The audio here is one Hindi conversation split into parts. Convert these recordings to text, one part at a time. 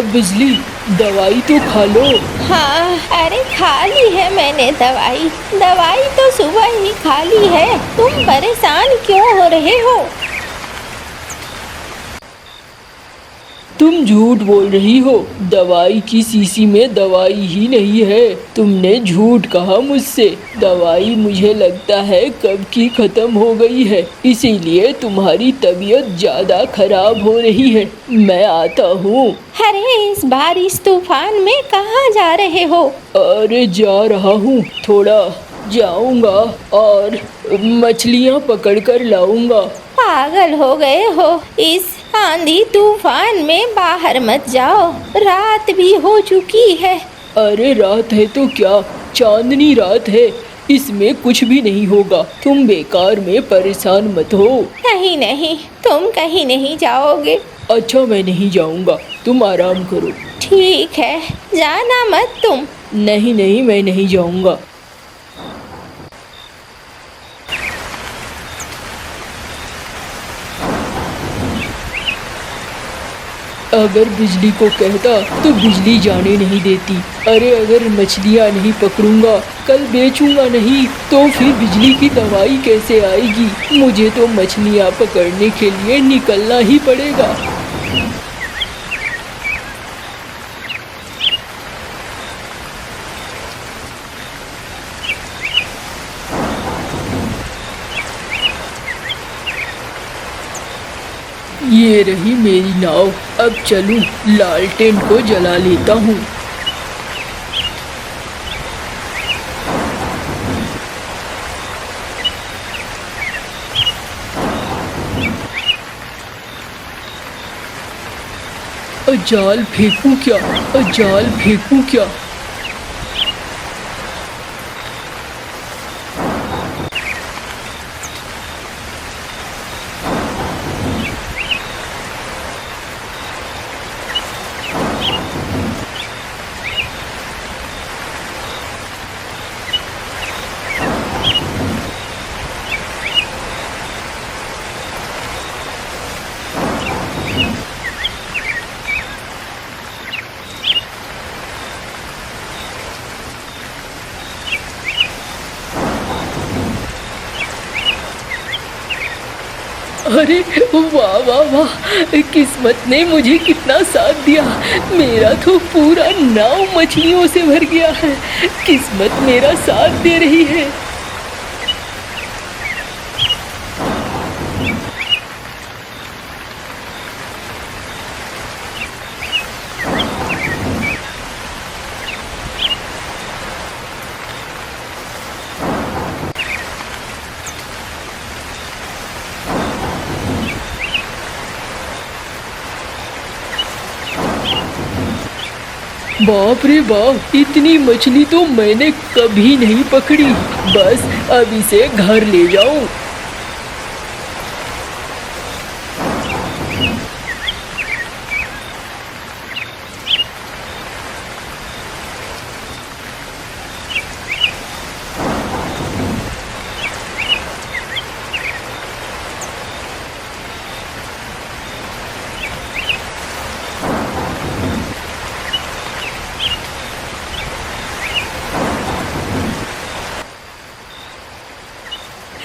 बिजली, दवाई तो खा लो। हाँ, अरे खा ली है मैंने दवाई। दवाई तो सुबह ही खा ली है। तुम परेशान क्यों हो रहे हो? तुम झूठ बोल रही हो। दवाई की शीशी में दवाई ही नहीं है। तुमने झूठ कहा मुझसे। दवाई मुझे लगता है कब की खत्म हो गई है, इसीलिए तुम्हारी तबीयत ज्यादा खराब हो रही है। मैं आता हूँ। अरे इस बारिश तूफान में कहाँ जा रहे हो? अरे जा रहा हूँ, थोड़ा जाऊंगा और मछलियाँ पकड़ कर लाऊंगा। पागल हो गए हो? इस आंधी तूफान में बाहर मत जाओ, रात भी हो चुकी है। अरे रात है तो क्या, चांदनी रात है, इसमें कुछ भी नहीं होगा। तुम बेकार में परेशान मत हो। नहीं नहीं, तुम कहीं नहीं जाओगे। अच्छा मैं नहीं जाऊंगा, तुम आराम करो। ठीक है, जाना मत तुम। नहीं नहीं, मैं नहीं जाऊंगा। अगर बिजली को कहता तो बिजली जाने नहीं देती। अरे अगर मछलियाँ नहीं पकड़ूंगा, कल बेचूंगा नहीं, तो फिर बिजली की दवाई कैसे आएगी? मुझे तो मछलियाँ पकड़ने के लिए निकलना ही पड़ेगा। ये रही मेरी नाव, अब चलूं, लालटेन को जला लेता हूँ। जाल फेंकूं क्या? जाल फेंकूं क्या? अरे वाह वाह वाह, किस्मत ने मुझे कितना साथ दिया। मेरा तो पूरा नाव मछलियों से भर गया है। किस्मत मेरा साथ दे रही है। बाप रे बाप, इतनी मछली तो मैंने कभी नहीं पकड़ी। बस अब इसे घर ले जाऊं।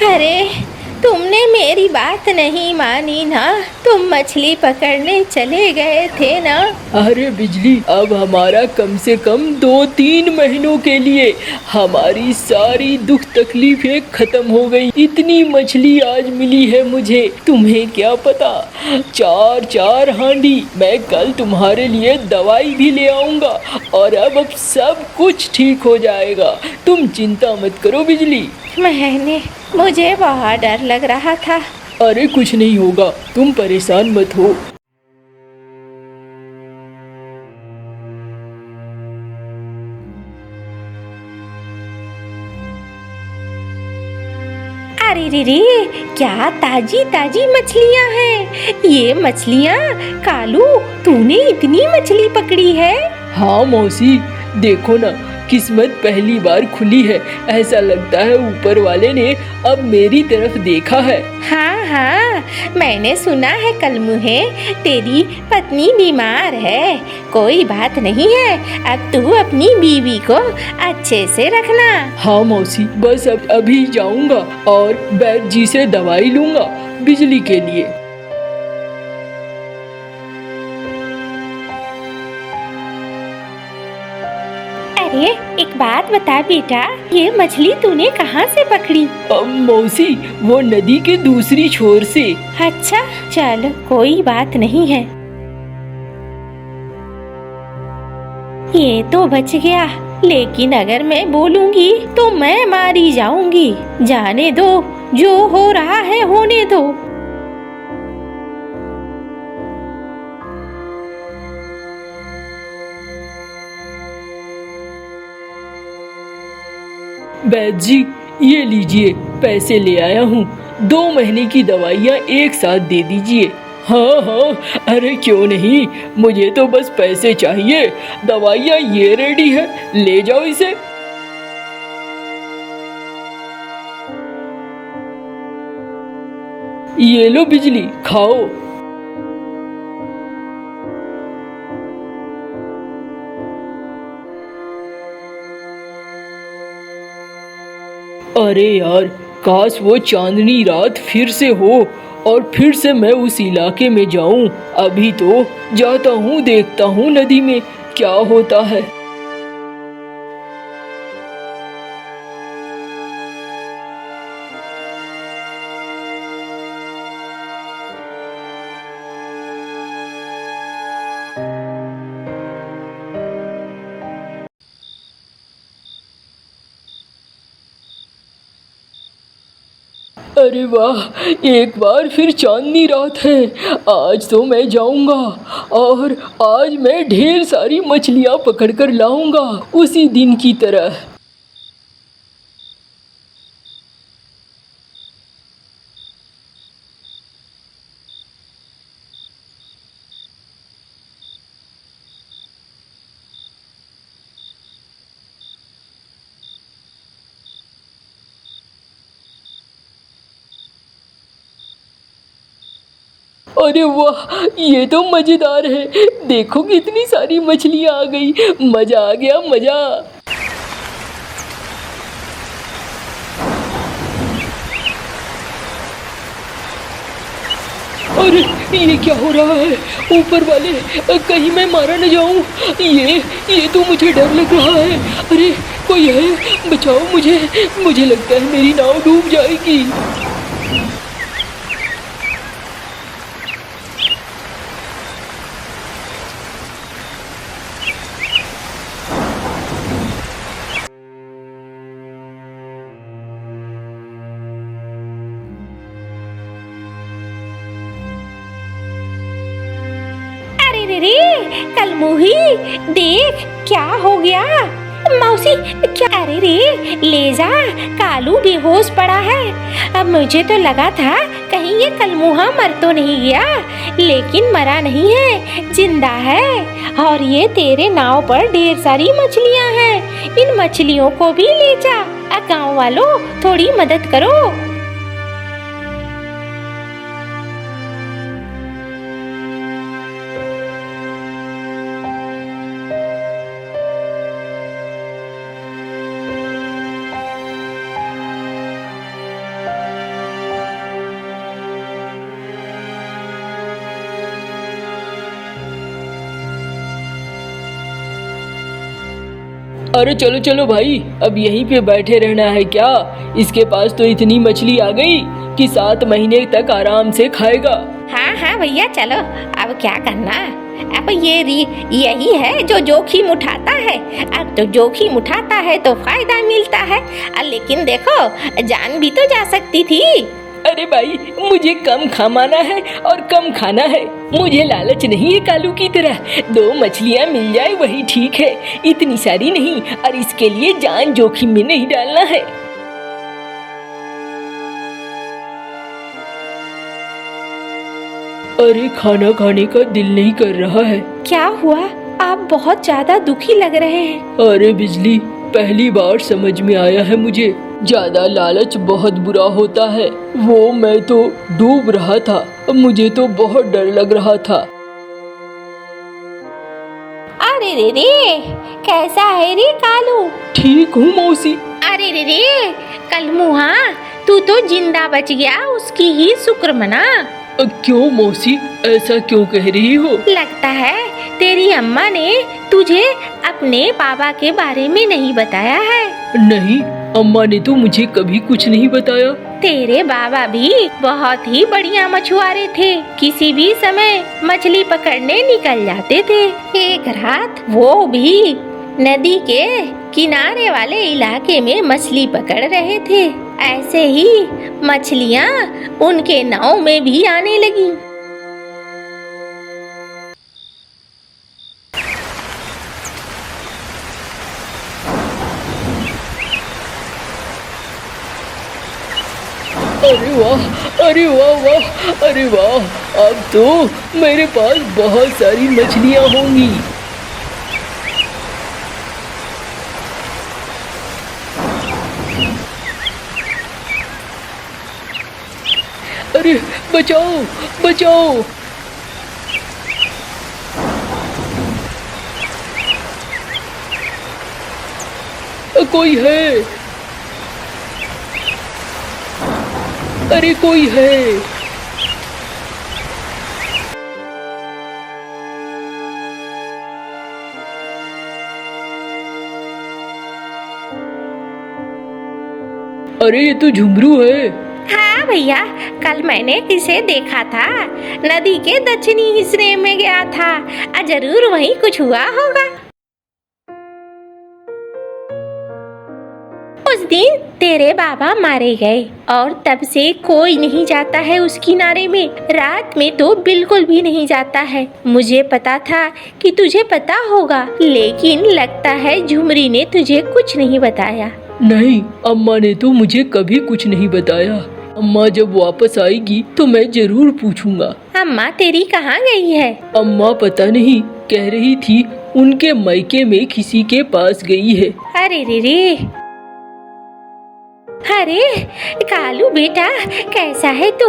अरे तुमने मेरी बात नहीं मानी ना? तुम मछली पकड़ने चले गए थे ना? अरे बिजली, अब हमारा कम से कम 2-3 महीनों के लिए हमारी सारी दुख तकलीफें खत्म हो गई। इतनी मछली आज मिली है मुझे, तुम्हें क्या पता। 4-4 हांडी। मैं कल तुम्हारे लिए दवाई भी ले आऊंगा और अब सब कुछ ठीक हो जाएगा। तुम चिंता मत करो बिजली। मुझे बहुत डर लग रहा था। अरे कुछ नहीं होगा, तुम परेशान मत हो। अरे रे रे, क्या ताजी ताजी मछलियाँ हैं। ये मछलियाँ, कालू तूने इतनी मछली पकड़ी है? हाँ मौसी, देखो ना, किस्मत पहली बार खुली है। ऐसा लगता है ऊपर वाले ने अब मेरी तरफ देखा है। हाँ हाँ, मैंने सुना है कलमुहे, तेरी पत्नी बीमार है। कोई बात नहीं है, अब तू अपनी बीवी को अच्छे से रखना। हाँ मौसी, बस अब अभी जाऊंगा और वैद्य जी से दवाई लूंगा बिजली के लिए। अरे एक बात बता बेटा, ये मछली तूने कहाँ से पकड़ी? मौसी, वो नदी के दूसरी छोर से। अच्छा चल, कोई बात नहीं है। ये तो बच गया, लेकिन अगर मैं बोलूंगी तो मैं मारी जाऊंगी। जाने दो, जो हो रहा है होने दो। वैद्य जी, ये लीजिए, पैसे ले आया हूँ। 2 महीने की दवाइयाँ एक साथ दे दीजिए। हाँ हाँ, अरे क्यों नहीं, मुझे तो बस पैसे चाहिए। दवाइयाँ ये रेडी है, ले जाओ इसे। ये लो बिजली, खाओ। अरे यार, काश वो चांदनी रात फिर से हो और फिर से मैं उस इलाके में जाऊं। अभी तो जाता हूँ, देखता हूँ नदी में क्या होता है। अरे वाह, एक बार फिर चांदनी रात है। आज तो मैं जाऊंगा और आज मैं ढेर सारी मछलियां पकड़ कर लाऊंगा, उसी दिन की तरह। अरे वाह, ये तो मजेदार है। देखो कितनी सारी मछलियां आ गई। मजा आ गया, मजा। अरे ये क्या हो रहा है? ऊपर वाले, कहीं मैं मारा न जाऊं। ये तो मुझे डर लग रहा है। अरे कोई है, बचाओ मुझे। मुझे लगता है मेरी नाव डूब जाएगी। रे कलमुही, देख क्या हो गया। मौसी क्या? अरे रे ले जा, कालू बेहोश पड़ा है। अब मुझे तो लगा था कहीं ये कलमुहा मर तो नहीं गया, लेकिन मरा नहीं है, जिंदा है। और ये तेरे नाव पर ढेर सारी मछलियां हैं, इन मछलियों को भी ले जा। गाँव वालों, थोड़ी मदद करो। अरे चलो चलो भाई, अब यहीं पे बैठे रहना है क्या? इसके पास तो इतनी मछली आ गई कि 7 महीने तक आराम से खाएगा। हाँ हाँ भैया चलो, अब क्या करना। अब यही है जो जोखिम उठाता है। अब तो जोखिम उठाता है तो फायदा मिलता है। लेकिन देखो, जान भी तो जा सकती थी। अरे भाई, मुझे कम कमाना है और कम खाना है। मुझे लालच नहीं है कालू की तरह। 2 मछलियाँ मिल जाए वही ठीक है, इतनी सारी नहीं, और इसके लिए जान जोखिम में नहीं डालना है। अरे खाना खाने का दिल नहीं कर रहा है। क्या हुआ? आप बहुत ज्यादा दुखी लग रहे हैं। अरे बिजली, पहली बार समझ में आया है मुझे। ज्यादा लालच बहुत बुरा होता है। वो मैं तो डूब रहा था, मुझे तो बहुत डर लग रहा था। अरे रे, कैसा है रे कालू? ठीक हूँ मौसी। अरे रे, कलमुहा, तू तो जिंदा बच गया, उसकी ही शुक्र मना। क्यों मौसी, ऐसा क्यों कह रही हो? लगता है तेरी अम्मा ने तुझे अपने बाबा के बारे में नहीं बताया है। नहीं, अम्मा ने तो मुझे कभी कुछ नहीं बताया। तेरे बाबा भी बहुत ही बढ़िया मछुआरे थे। किसी भी समय मछली पकड़ने निकल जाते थे। एक रात वो भी नदी के किनारे वाले इलाके में मछली पकड़ रहे थे। ऐसे ही मछलियाँ उनके नाव में भी आने लगी। अरे वाह, अरे वाह वाह, अरे वाह, अब तो मेरे पास बहुत सारी मछलियाँ होंगी। अरे बचाओ, बचाओ। कोई है, अरे कोई है। अरे ये तो झुमरू है। हाँ भैया, कल मैंने इसे देखा था। नदी के दक्षिणी हिस्से में गया था। जरूर वहीं कुछ हुआ होगा। उस दिन तेरे बाबा मारे गए और तब से कोई नहीं जाता है उस किनारे में। रात में तो बिल्कुल भी नहीं जाता है। मुझे पता था कि तुझे पता होगा, लेकिन लगता है झुमरी ने तुझे कुछ नहीं बताया। नहीं, अम्मा ने तो मुझे कभी कुछ नहीं बताया। अम्मा जब वापस आएगी तो मैं जरूर पूछूंगा। अम्मा तेरी कहाँ गई है? अम्मा पता नहीं, कह रही थी उनके मायके में किसी के पास गई है। अरे रे, अरे कालू बेटा, कैसा है तू?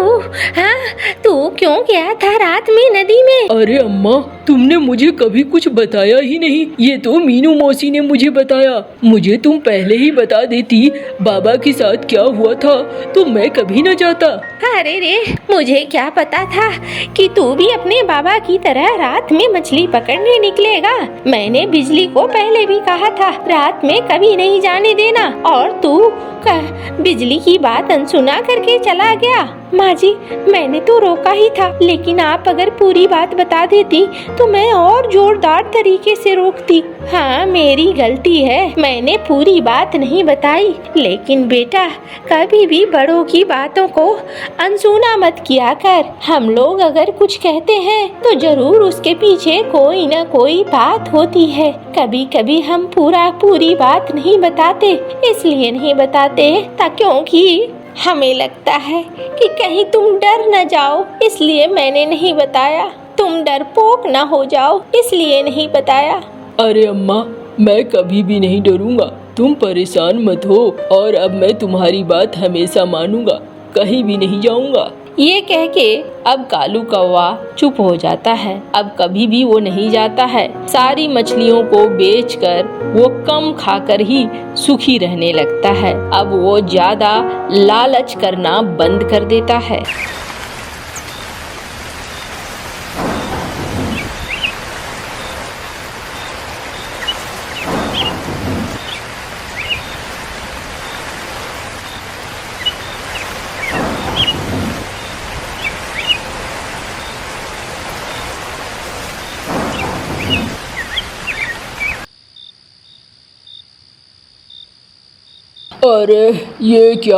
हाँ, तू क्यों गया था रात में नदी में? अरे अम्मा, तुमने मुझे कभी कुछ बताया ही नहीं। ये तो मीनू मौसी ने मुझे बताया। मुझे तुम पहले ही बता देती बाबा के साथ क्या हुआ था तो मैं कभी न जाता। अरे रे, मुझे क्या पता था कि तू भी अपने बाबा की तरह रात में मछली पकड़ने निकलेगा। मैंने बिजली को पहले भी कहा था रात में कभी नहीं जाने देना, और तू बिजली की बात अनसुना करके चला गया। माँ जी, मैंने तो रोका ही था, लेकिन आप अगर पूरी बात बता देती तो मैं और जोरदार तरीके से रोकती। हाँ, मेरी गलती है, मैंने पूरी बात नहीं बताई। लेकिन बेटा, कभी भी बड़ों की बातों को अनसुना मत किया कर। हम लोग अगर कुछ कहते हैं तो जरूर उसके पीछे कोई न कोई बात होती है। कभी कभी हम पूरी बात नहीं बताते, इसलिए नहीं बताते क्योंकि हमें लगता है कि कहीं तुम डर न जाओ, इसलिए मैंने नहीं बताया। तुम डरपोक न हो जाओ, इसलिए नहीं बताया। अरे अम्मा, मैं कभी भी नहीं डरूंगा, तुम परेशान मत हो। और अब मैं तुम्हारी बात हमेशा मानूंगा, कहीं भी नहीं जाऊंगा। ये कह के अब कालू कौवा चुप हो जाता है। अब कभी भी वो नहीं जाता है। सारी मछलियों को बेचकर वो कम खाकर ही सुखी रहने लगता है। अब वो ज्यादा लालच करना बंद कर देता है। अरे ये क्या,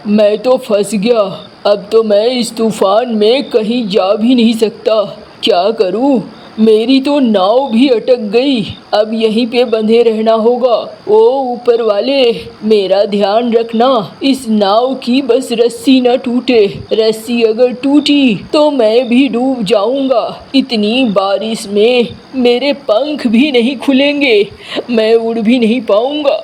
मैं तो फंस गया। अब तो मैं इस तूफान में कहीं जा भी नहीं सकता। क्या करूं? मेरी तो नाव भी अटक गई। अब यहीं पे बंधे रहना होगा। ओ ऊपर वाले, मेरा ध्यान रखना, इस नाव की बस रस्सी न टूटे। रस्सी अगर टूटी तो मैं भी डूब जाऊंगा। इतनी बारिश में मेरे पंख भी नहीं खुलेंगे, मैं उड़ भी नहीं पाऊंगा।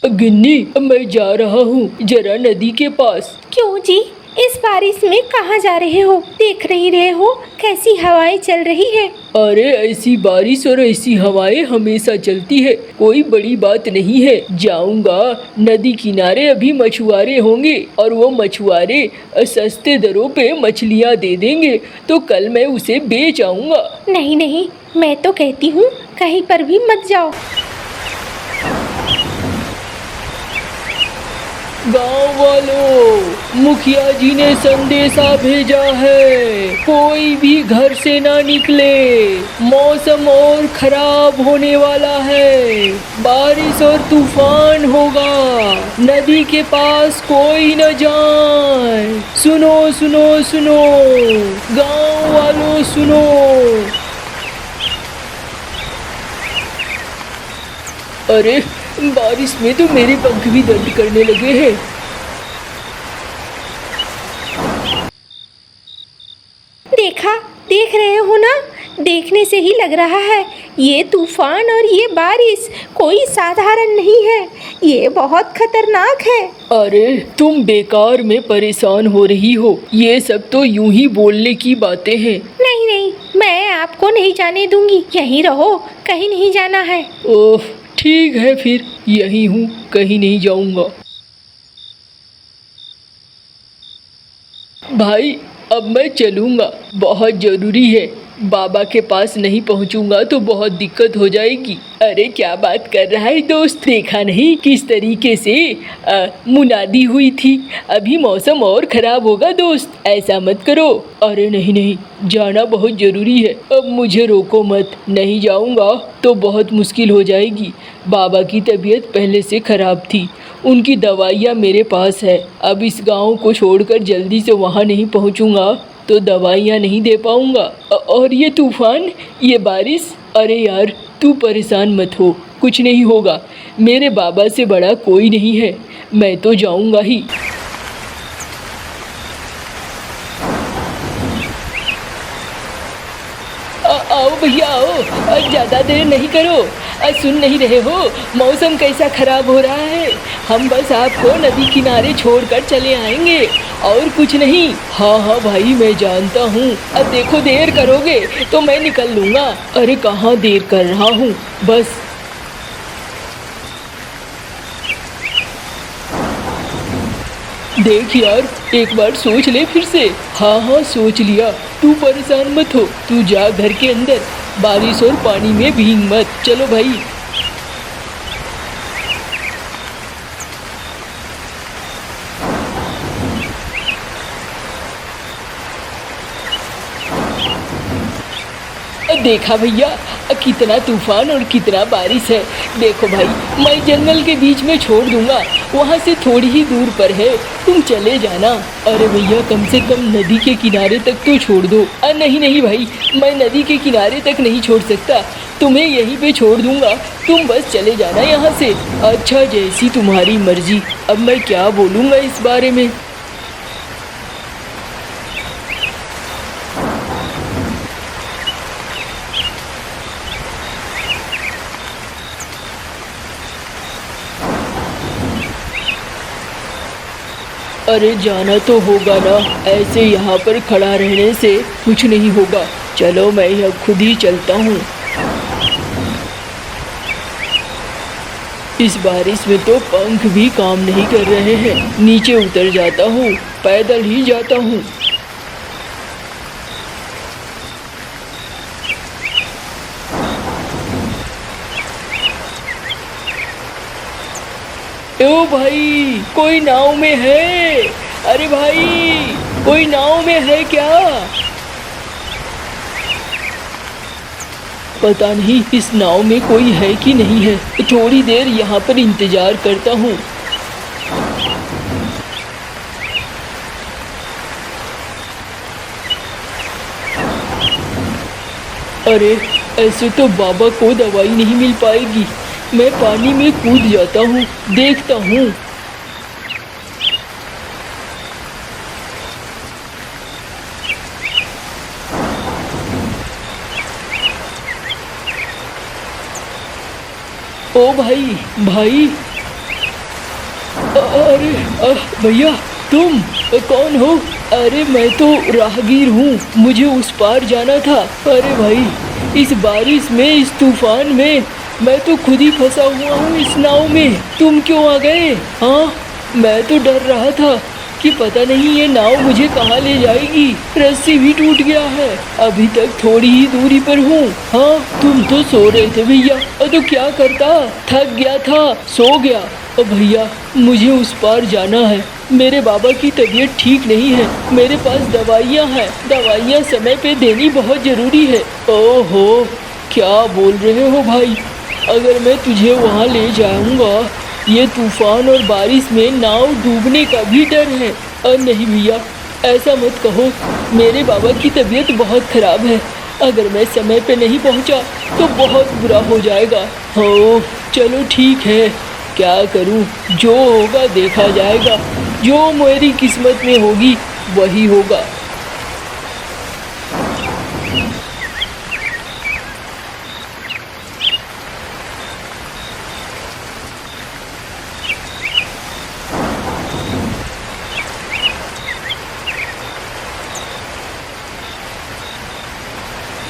गिन्नी, मैं जा रहा हूँ जरा नदी के पास। क्यों जी, इस बारिश में कहाँ जा रहे हो? देख नहीं रहे हो कैसी हवाएं चल रही है? अरे ऐसी बारिश और ऐसी हवाएं हमेशा चलती है, कोई बड़ी बात नहीं है। जाऊंगा नदी किनारे, अभी मछुआरे होंगे और वो मछुआरे सस्ते दरों पे मछलियाँ दे देंगे, तो कल मैं उसे बेच आऊंगा। नहीं नहीं, मैं तो कहती हूँ कहीं पर भी मत जाओ। गांव वालों, मुखिया जी ने संदेशा भेजा है, कोई भी घर से ना निकले। मौसम और खराब होने वाला है, बारिश और तूफान होगा। नदी के पास कोई न जाए। सुनो सुनो सुनो, गांव वालों सुनो। अरे बारिश में तो मेरे पंख भी दर्द करने लगे हैं। देख रहे हो ना, देखने से ही लग रहा है ये तूफान और ये बारिश कोई साधारण नहीं है, ये बहुत खतरनाक है। अरे तुम बेकार में परेशान हो रही हो, ये सब तो यूं ही बोलने की बातें हैं। नहीं नहीं, मैं आपको नहीं जाने दूंगी, यहीं रहो, कहीं नहीं जाना है। ओह ठीक है, फिर यही हूँ, कहीं नहीं जाऊंगा। भाई अब मैं चलूंगा, बहुत जरूरी है। बाबा के पास नहीं पहुंचूंगा तो बहुत दिक्कत हो जाएगी। अरे क्या बात कर रहा है दोस्त, देखा नहीं किस तरीके से मुनादी हुई थी। अभी मौसम और खराब होगा दोस्त, ऐसा मत करो। अरे नहीं नहीं, जाना बहुत ज़रूरी है, अब मुझे रोको मत। नहीं जाऊंगा तो बहुत मुश्किल हो जाएगी। बाबा की तबीयत पहले से ख़राब थी, उनकी दवाइयाँ मेरे पास है। अब इस गांव को छोड़कर जल्दी से वहाँ नहीं पहुँचूंगा तो दवाइयाँ नहीं दे पाऊँगा। और ये तूफ़ान, ये बारिश, अरे यार तू परेशान मत हो, कुछ नहीं होगा। मेरे बाबा से बड़ा कोई नहीं है, मैं तो जाऊँगा ही। आओ भैया आओ, ज़्यादा देर नहीं करो। सुन नहीं रहे हो मौसम कैसा ख़राब हो रहा है? हम बस आपको नदी किनारे छोड़कर चले आएंगे और कुछ नहीं। हाँ हाँ भाई, मैं जानता हूँ। अब देखो देर करोगे तो मैं निकल लूँगा। अरे कहाँ देर कर रहा हूँ, बस। देख यार, एक बार सोच ले फिर से। हाँ हाँ सोच लिया, तू परेशान मत हो। तू जा घर के अंदर, बारिश और पानी में भीग मत। चलो भाई। देखा भैया, कितना तूफान और कितना बारिश है। देखो भाई, मैं जंगल के बीच में छोड़ दूंगा, वहाँ से थोड़ी ही दूर पर है, तुम चले जाना। अरे भैया कम से कम नदी के किनारे तक तो छोड़ दो। नहीं नहीं भाई, मैं नदी के किनारे तक नहीं छोड़ सकता, तुम्हें यहीं पे छोड़ दूंगा, तुम बस चले जाना यहाँ से। अच्छा जैसी तुम्हारी मर्जी, अब मैं क्या बोलूँगा इस बारे में। अरे जाना तो होगा ना, ऐसे यहाँ पर खड़ा रहने से कुछ नहीं होगा। चलो मैं अब खुद ही चलता हूँ। इस बारिश में तो पंख भी काम नहीं कर रहे हैं। नीचे उतर जाता हूँ, पैदल ही जाता हूँ। ओ भाई, कोई नाव में है? अरे भाई, कोई नाव में है क्या? पता नहीं इस नाव में कोई है कि नहीं है। थोड़ी देर यहाँ पर इंतजार करता हूँ। अरे ऐसे तो बाबा को दवाई नहीं मिल पाएगी। मैं पानी में कूद जाता हूँ, देखता हूँ। ओ भाई भाई, अरे भैया तुम कौन हो? अरे मैं तो राहगीर हूँ, मुझे उस पार जाना था। अरे भाई इस बारिश में, इस तूफान में मैं तो खुद ही फंसा हुआ हूँ इस नाव में। तुम क्यों आ गए? हाँ, मैं तो डर रहा था कि पता नहीं ये नाव मुझे कहाँ ले जाएगी। रस्सी भी टूट गया है, अभी तक थोड़ी ही दूरी पर हूँ। हाँ, तुम तो सो रहे थे भैया। तो क्या करता, थक गया था, सो गया। भैया मुझे उस पार जाना है, मेरे बाबा की तबीयत ठीक नहीं है, मेरे पास दवाइयाँ हैं, दवाइयाँ समय पे देनी बहुत ज़रूरी है। ओहो, क्या बोल रहे हो भाई? अगर मैं तुझे वहाँ ले जाऊँगा, ये तूफान और बारिश में नाव डूबने का भी डर है। नहीं भैया, ऐसा मत कहो, मेरे बाबा की तबीयत बहुत ख़राब है, अगर मैं समय पे नहीं पहुँचा तो बहुत बुरा हो जाएगा। हो चलो ठीक है, क्या करूँ, जो होगा देखा जाएगा, जो मेरी किस्मत में होगी वही होगा।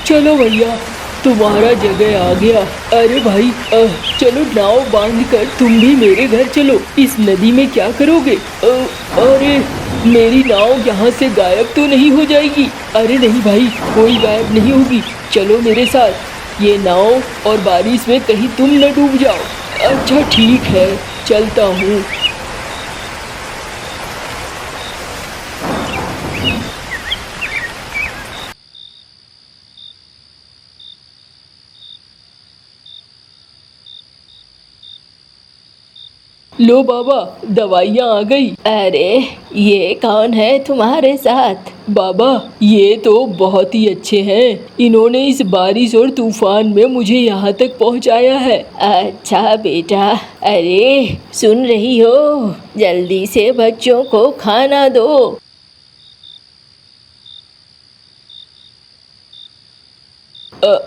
चलो भैया, तुम्हारा जगह आ गया। अरे भाई चलो नाव बांध कर तुम भी मेरे घर चलो। इस नदी में क्या करोगे? अरे मेरी नाव यहाँ से गायब तो नहीं हो जाएगी? अरे नहीं भाई, कोई गायब नहीं होगी, चलो मेरे साथ। ये नाव और बारिश में कहीं तुम न डूब जाओ। अच्छा ठीक है, चलता हूँ। लो बाबा, दवाइयाँ आ गई। अरे ये कौन है तुम्हारे साथ? बाबा ये तो बहुत ही अच्छे हैं, इन्होंने इस बारिश और तूफान में मुझे यहाँ तक पहुँचाया है। अच्छा बेटा, अरे सुन रही हो, जल्दी से बच्चों को खाना दो।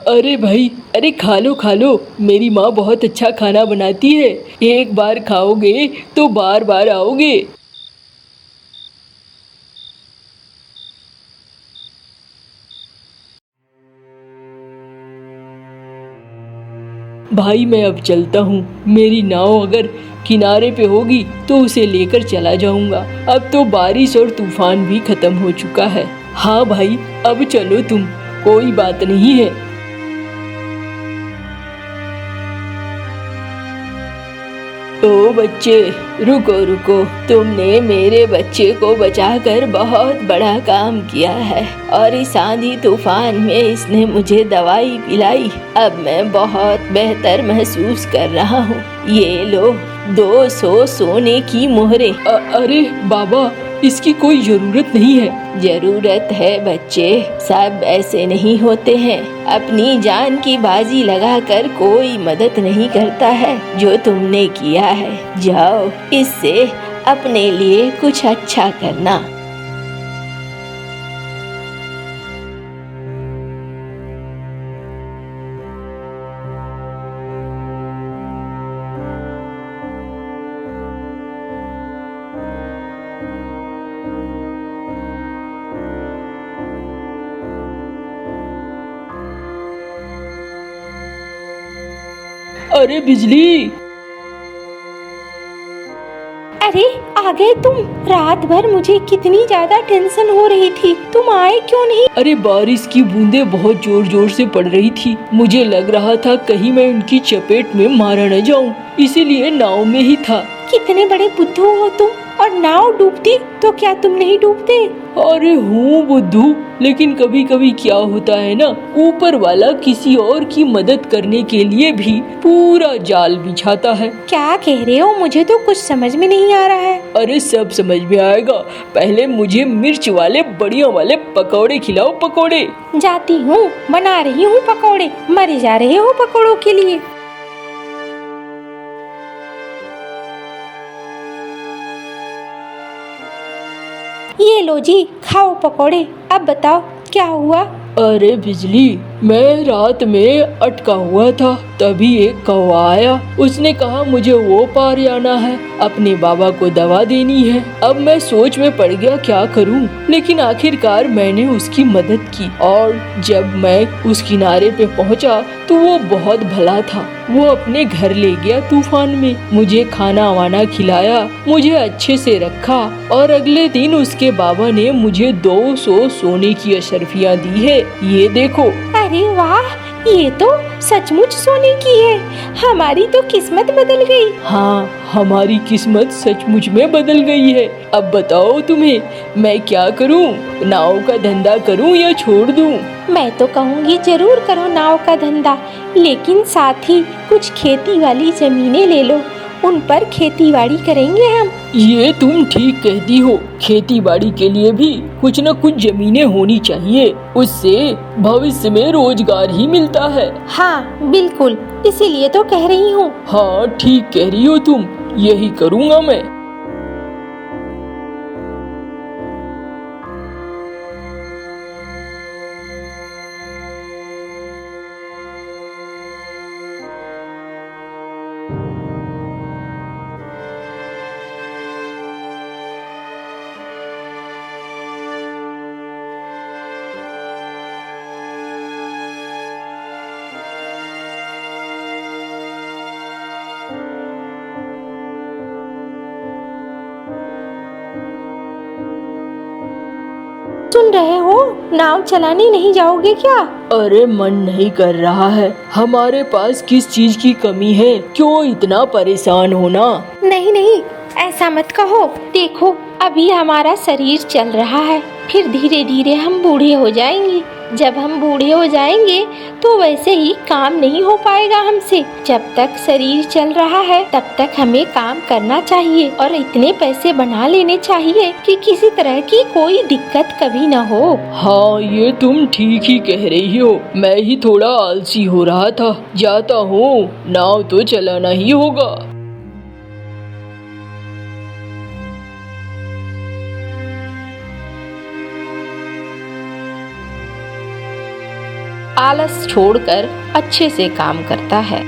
अरे भाई, अरे खा लो खा लो, मेरी माँ बहुत अच्छा खाना बनाती है, एक बार खाओगे तो बार बार आओगे। भाई मैं अब चलता हूँ, मेरी नाव अगर किनारे पे होगी तो उसे लेकर चला जाऊंगा। अब तो बारिश और तूफान भी खत्म हो चुका है। हाँ भाई, अब चलो तुम, कोई बात नहीं है। ओ बच्चे, रुको रुको, तुमने मेरे बच्चे को बचाकर बहुत बड़ा काम किया है और इस आंधी तूफान में इसने मुझे दवाई पिलाई। अब मैं बहुत बेहतर महसूस कर रहा हूँ। ये लो 200 सोने की मोहरें। अरे बाबा, इसकी कोई जरूरत नहीं है। जरूरत है बच्चे, सब ऐसे नहीं होते हैं। अपनी जान की बाजी लगाकर कोई मदद नहीं करता है जो तुमने किया है। जाओ, इससे अपने लिए कुछ अच्छा करना। अरे बिजली, अरे आ गए तुम। रात भर मुझे कितनी ज्यादा टेंशन हो रही थी, तुम आए क्यों नहीं? अरे बारिश की बूंदें बहुत जोर जोर से पड़ रही थी, मुझे लग रहा था कहीं मैं उनकी चपेट में मारा न जाऊं, इसीलिए नाव में ही था। कितने बड़े बुद्धू हो तुम, और नाव डूबती तो क्या तुम नहीं डूबते? अरे हूँ बुद्धू, लेकिन कभी कभी क्या होता है ना, ऊपर वाला किसी और की मदद करने के लिए भी पूरा जाल बिछाता है। क्या कह रहे हो? मुझे तो कुछ समझ में नहीं आ रहा है। अरे सब समझ में आएगा, पहले मुझे मिर्च वाले बढ़िया वाले पकौड़े खिलाओ, पकौड़े। जाती हूँ, बना रही हूँ पकौड़े। मरे जा रहे हो पकौड़ों के लिए। ये लो जी, खाओ पकौड़े। अब बताओ क्या हुआ? अरे बिजली, मैं रात में अटका हुआ था, तभी एक कौवा आया। उसने कहा मुझे वो पार जाना है, अपने बाबा को दवा देनी है। अब मैं सोच में पड़ गया क्या करूं, लेकिन आखिरकार मैंने उसकी मदद की और जब मैं उस किनारे पे पहुंचा तो वो बहुत भला था। वो अपने घर ले गया तूफान में, मुझे खाना वाना खिलाया, मुझे अच्छे से रखा और अगले दिन उसके बाबा ने मुझे 200 सोने की अशर्फियाँ दी है। ये देखो। अरे वाह, ये तो सचमुच सोने की है। हमारी तो किस्मत बदल गई। हाँ, हमारी किस्मत सचमुच में बदल गई है। अब बताओ तुम्हें मैं क्या करूं, नाव का धंधा करूं या छोड़ दूं? मैं तो कहूँगी जरूर करो नाव का धंधा, लेकिन साथ ही कुछ खेती वाली जमीनें ले लो, उन पर खेती बाड़ी करेंगे हम। ये तुम ठीक कहती हो, खेती बाड़ी के लिए भी कुछ न कुछ जमीनें होनी चाहिए, उससे भविष्य में रोजगार ही मिलता है। हाँ बिल्कुल, इसीलिए तो कह रही हूँ। हाँ ठीक कह रही हो तुम, यही करूँगा मैं। सुन रहे हो, नाव चलाने नहीं जाओगे क्या? अरे मन नहीं कर रहा है, हमारे पास किस चीज की कमी है, क्यों इतना परेशान होना। नहीं नहीं, ऐसा मत कहो। देखो अभी हमारा शरीर चल रहा है, फिर धीरे धीरे हम बूढ़े हो जाएंगे। जब हम बूढ़े हो जाएंगे तो वैसे ही काम नहीं हो पाएगा हमसे। जब तक शरीर चल रहा है तब तक हमें काम करना चाहिए और इतने पैसे बना लेने चाहिए कि किसी तरह की कोई दिक्कत कभी न हो। हाँ ये तुम ठीक ही कह रही हो, मैं ही थोड़ा आलसी हो रहा था। जाता हूँ, नाव तो चलाना ही होगा। आलस छोड़कर अच्छे से काम करता है।